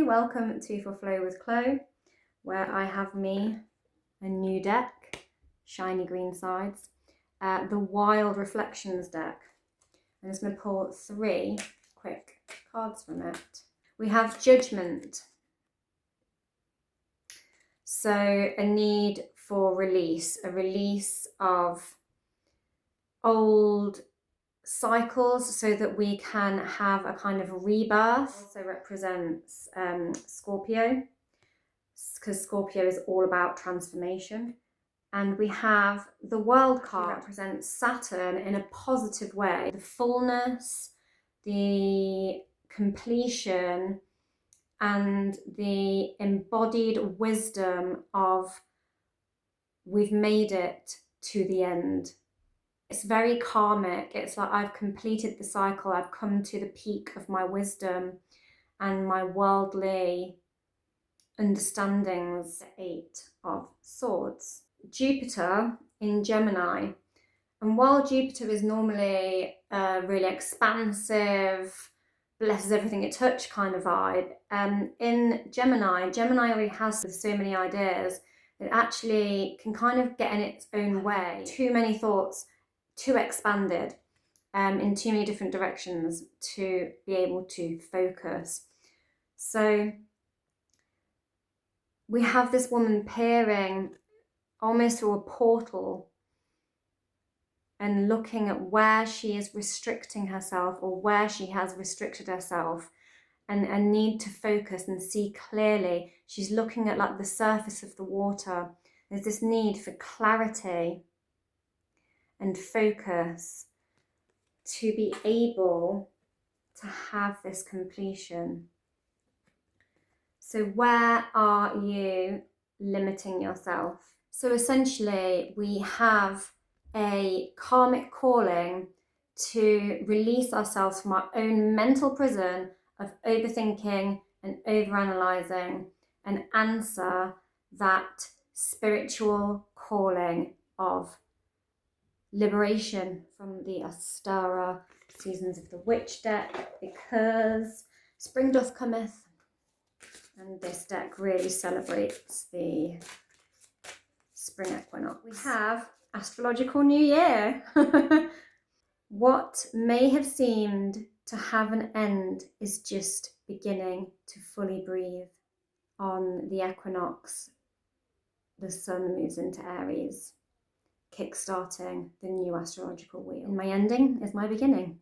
welcome to For Flow with Chloe, where I have me a new deck, shiny green sides, the Wild Reflections deck. I'm just going to pull 3 quick cards from it. We have Judgment, so a need for release, a release of old cycles so that we can have a kind of rebirth. Also represents Scorpio, because Scorpio is all about transformation. And we have the World card, represents Saturn in a positive way, the fullness, the completion, and the embodied wisdom of we've made it to the end. It's very karmic. It's like I've completed the cycle. I've come to the peak of my wisdom and my worldly understandings. 8 of Swords. Jupiter in Gemini. And while Jupiter is normally a really expansive, blesses everything it touches kind of vibe, in Gemini already has so many ideas. It actually can kind of get in its own way. Too many thoughts, too expanded, in too many different directions to be able to focus. So we have this woman peering almost through a portal and looking at where she is restricting herself or where she has restricted herself, and a need to focus and see clearly. She's looking at like the surface of the water. There's this need for clarity and focus to be able to have this completion. So where are you limiting yourself? So essentially we have a karmic calling to release ourselves from our own mental prison of overthinking and overanalyzing and answer that spiritual calling of liberation from the Astara Seasons of the Witch deck, because spring doth cometh, and this deck really celebrates the spring equinox. We have astrological new year. What may have seemed to have an end is just beginning to fully breathe. On the equinox, the sun moves into Aries, kickstarting the new astrological wheel. And my ending is my beginning.